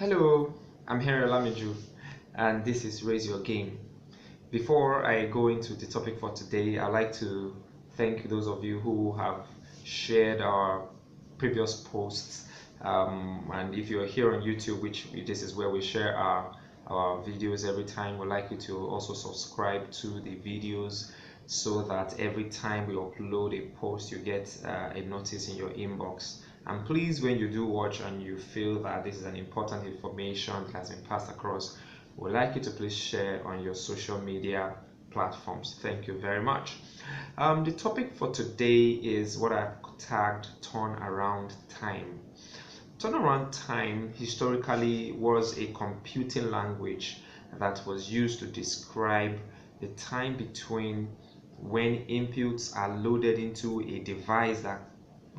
Hello, I'm Henry Lamiju, and this is Raise Your Game. Before I go into the topic for today, I'd like to thank those of you who have shared our previous posts. And if you're here on YouTube, which this is where we share our videos every time, we'd like you to also subscribe to the videos so that every time we upload a post, you get a notice in your inbox. And please, when you do watch and you feel that this is an important information that has been passed across, we'd like you to please share on your social media platforms. Thank you very much. The topic for today is what I've tagged turnaround time. Turnaround time historically was a computing language that was used to describe the time between when inputs are loaded into a device that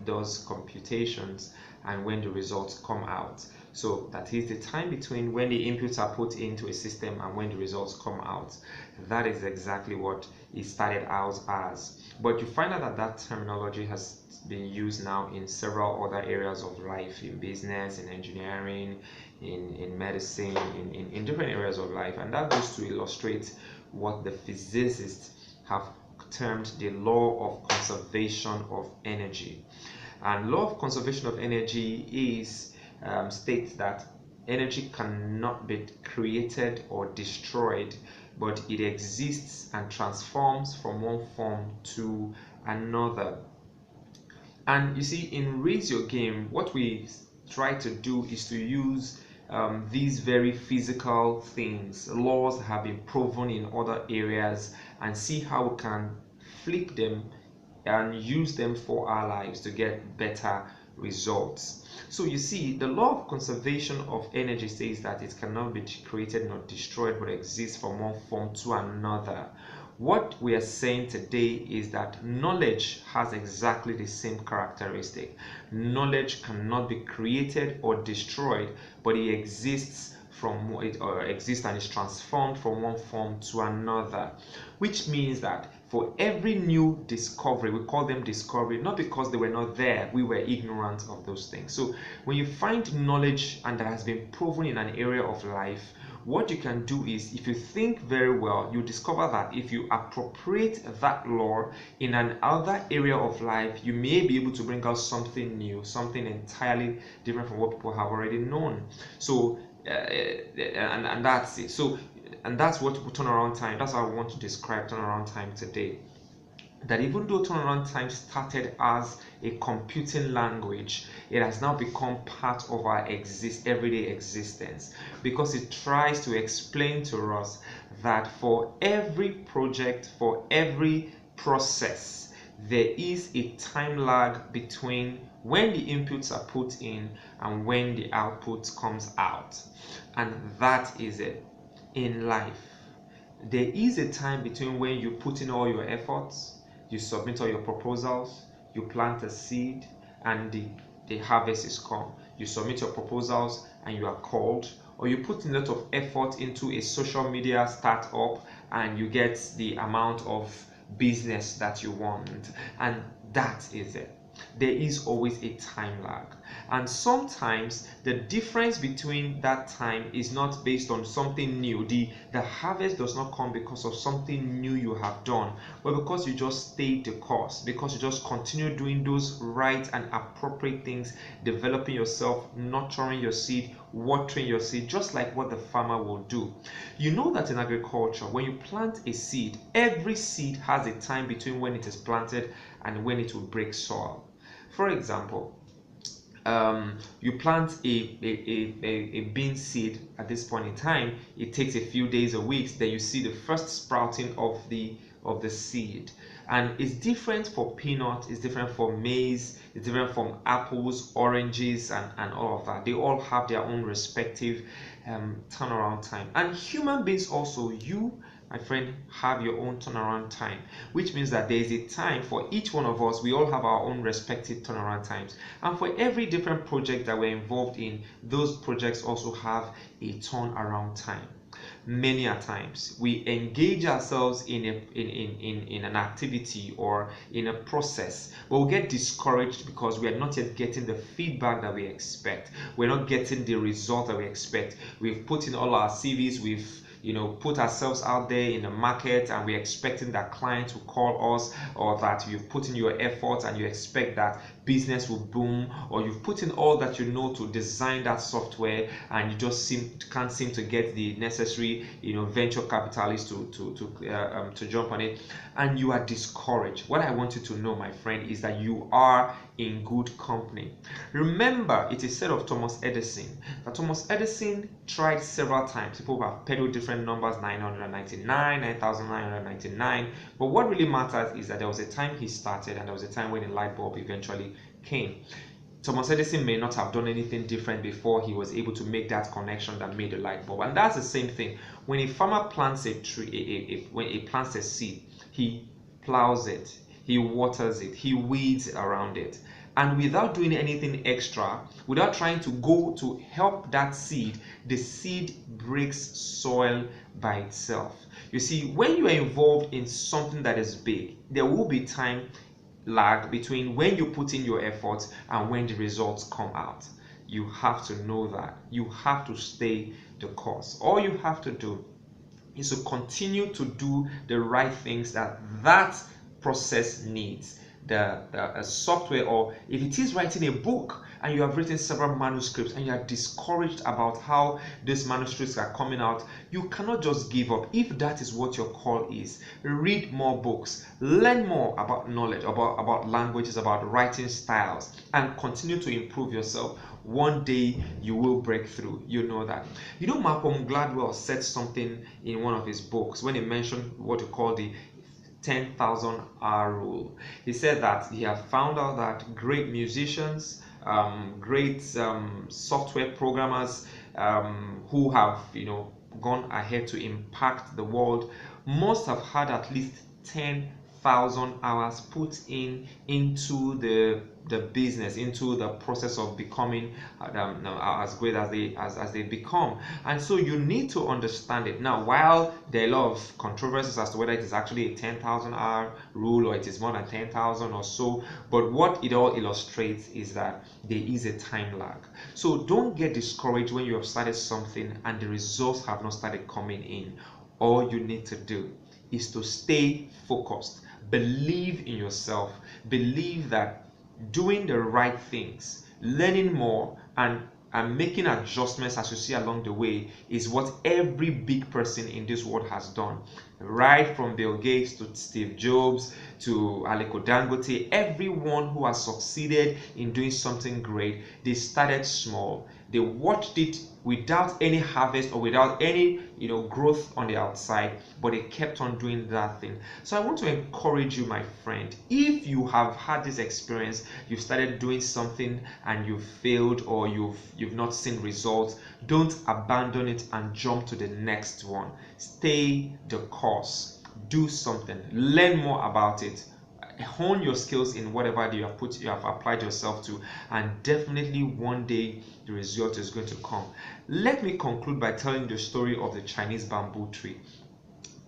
does computations and when the results come out. So that is the time between when the inputs are put into a system and when the results come out. That is exactly what it started out as. But you find out that that terminology has been used now in several other areas of life, in business, in engineering, in medicine, in different areas of life. And that goes to illustrate what the physicists have termed the law of conservation of energy. And law of conservation of energy is states that energy cannot be created or destroyed, but it exists and transforms from one form to another. And you see, in Raise Your Game, what we try to do is to use these very physical things, laws that have been proven in other areas, and see how we can flip them and use them for our lives to get better results. So you see, the law of conservation of energy says that it cannot be created nor destroyed, but exists from one form to another. What we are saying today is that knowledge has exactly the same characteristic. Knowledge cannot be created or destroyed, but it exists and is transformed from one form to another, which means that for every new discovery, we call them discovery, not because they were not there, we were ignorant of those things. So when you find knowledge and that has been proven in an area of life, what you can do is, if you think very well, you discover that if you appropriate that law in another area of life, you may be able to bring out something new, something entirely different from what people have already known. So and that's it. So, and that's what turnaround time, that's how I want to describe turnaround time today. That even though turnaround time started as a computing language, it has now become part of our everyday existence, because it tries to explain to us that for every project, for every process, there is a time lag between when the inputs are put in and when the output comes out. And that is it. In life, there is a time between when you put in all your efforts, you submit all your proposals, you plant a seed, and the harvest is come. You submit your proposals and you are called, or you put in a lot of effort into a social media startup and you get the amount of business that you want. And that is it. There is always a time lag, and sometimes the difference between that time is not based on something new. The harvest does not come because of something new you have done, but because you just stayed the course, because you just continue doing those right and appropriate things, developing yourself, nurturing your seed, watering your seed, just like what the farmer will do. You know that in agriculture, when you plant a seed, every seed has a time between when it is planted and when it will break soil. For example, you plant a bean seed at this point in time. It takes a few days or weeks, then you see the first sprouting of the seed. And it's different for peanut, it's different for maize, it's different from apples, oranges, and all of that. They all have their own respective turnaround time. And human beings also, you, my friend, have your own turnaround time, which means that there is a time for each one of us. We all have our own respective turnaround times, and for every different project that we're involved in, those projects also have a turnaround time. Many a times we engage ourselves in an activity or in a process, but we get discouraged because we are not yet getting the feedback that we expect. We're not getting the result that we expect. We've put in all our CVs, we've put ourselves out there in the market, and we're expecting that clients will call us, or that you've put in your efforts and you expect that business will boom, or you've put in all that to design that software, and you just can't seem to get the necessary venture capitalists to jump on it, and you are discouraged. What I want you to know, my friend, is that you are in good company. Remember, it is said of Thomas Edison that Thomas Edison tried several times. People have peddled different numbers, 999, 9999, but what really matters is that there was a time he started, and there was a time when the light bulb eventually came. Thomas Edison may not have done anything different before he was able to make that connection that made the light bulb. And that's the same thing. When a farmer plants a tree, when he plants a seed, he plows it, he waters it, he weeds around it. And without doing anything extra, without trying to go to help that seed, the seed breaks soil by itself. You see, when you are involved in something that is big, there will be time lag between when you put in your efforts and when the results come out. You have to know that. You have to stay the course. All you have to do is to continue to do the right things that process needs. The software, or if it is writing a book and you have written several manuscripts and you are discouraged about how these manuscripts are coming out, you cannot just give up. If that is what your call is, read more books, learn more about knowledge, about languages, about writing styles, and continue to improve yourself. One day you will break through. You know that. Malcolm Gladwell said something in one of his books when he mentioned what he called the 10,000 hour rule. He said that he had found out that great musicians, great software programmers who have gone ahead to impact the world must have had at least 10,000 hours put into the business, into the process of becoming as great as they become. And so you need to understand it. Now, while there are a lot of controversies as to whether it is actually a 10,000 hour rule or it is more than 10,000 or so, but what it all illustrates is that there is a time lag. So don't get discouraged when you have started something and the results have not started coming in. All you need to do is to stay focused. Believe in yourself. Believe that doing the right things, learning more, and making adjustments as you see along the way is what every big person in this world has done. Right from Bill Gates to Steve Jobs to Aliko Dangote, everyone who has succeeded in doing something great, they started small. They watched it without any harvest or without any growth on the outside, but they kept on doing that thing. So I want to encourage you, my friend, if you have had this experience, you've started doing something and you've failed, or you've not seen results, don't abandon it and jump to the next one. Stay the course. Do something. Learn more about it. Hone your skills in whatever you have applied yourself to, and definitely one day the result is going to come. Let me conclude by telling the story of the Chinese bamboo tree.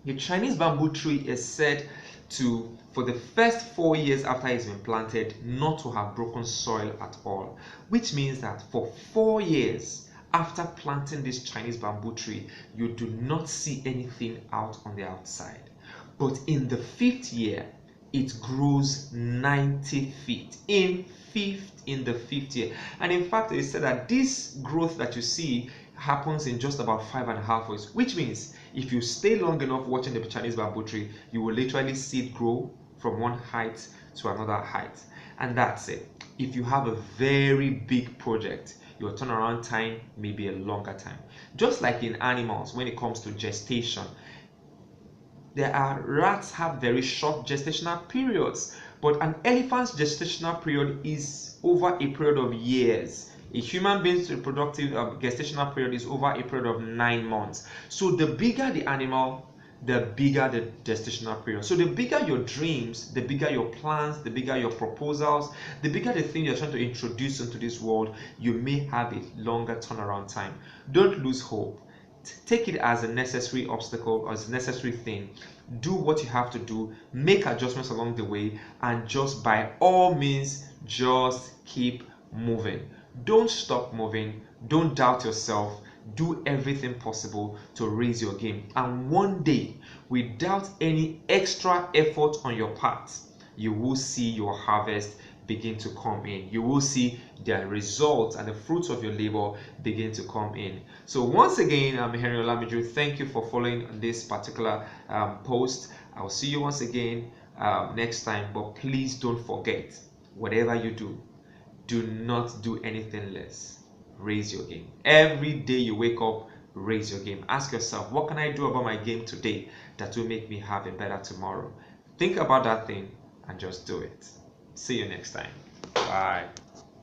The Chinese bamboo tree is said to, for the first 4 years after it's been planted, not to have broken soil at all, which means that for 4 years after planting this Chinese bamboo tree, you do not see anything out on the outside. But in the 5th year, it grows 90 feet in the 5th year. And in fact, it said that this growth that you see happens in just about 5.5 weeks, which means if you stay long enough watching the Chinese bamboo tree, you will literally see it grow from one height to another height. And that's it. If you have a very big project, your turnaround time may be a longer time. Just like in animals, when it comes to gestation, rats have very short gestational periods, but an elephant's gestational period is over a period of years. A human being's reproductive gestational period is over a period of 9 months. So the bigger the animal, the bigger the gestational period. So the bigger your dreams, the bigger your plans, the bigger your proposals, the bigger the thing you're trying to introduce into this world, you may have a longer turnaround time. Don't lose hope. take it as a necessary obstacle or as a necessary thing. Do what you have to do, make adjustments along the way, and just by all means, just keep moving. Don't stop moving. Don't doubt yourself. Do everything possible to raise your game. And one day, without any extra effort on your part, you will see your harvest begin to come in. You will see the results and the fruits of your labor begin to come in. So once again, I'm Henry Olamiju. Thank you for following this particular post. I'll see you once again next time. But please don't forget, whatever you do not do anything less. Raise your game. Every day you wake up, raise your game. Ask yourself, what can I do about my game today that will make me have a better tomorrow? Think about that thing and just do it. See you next time. Bye.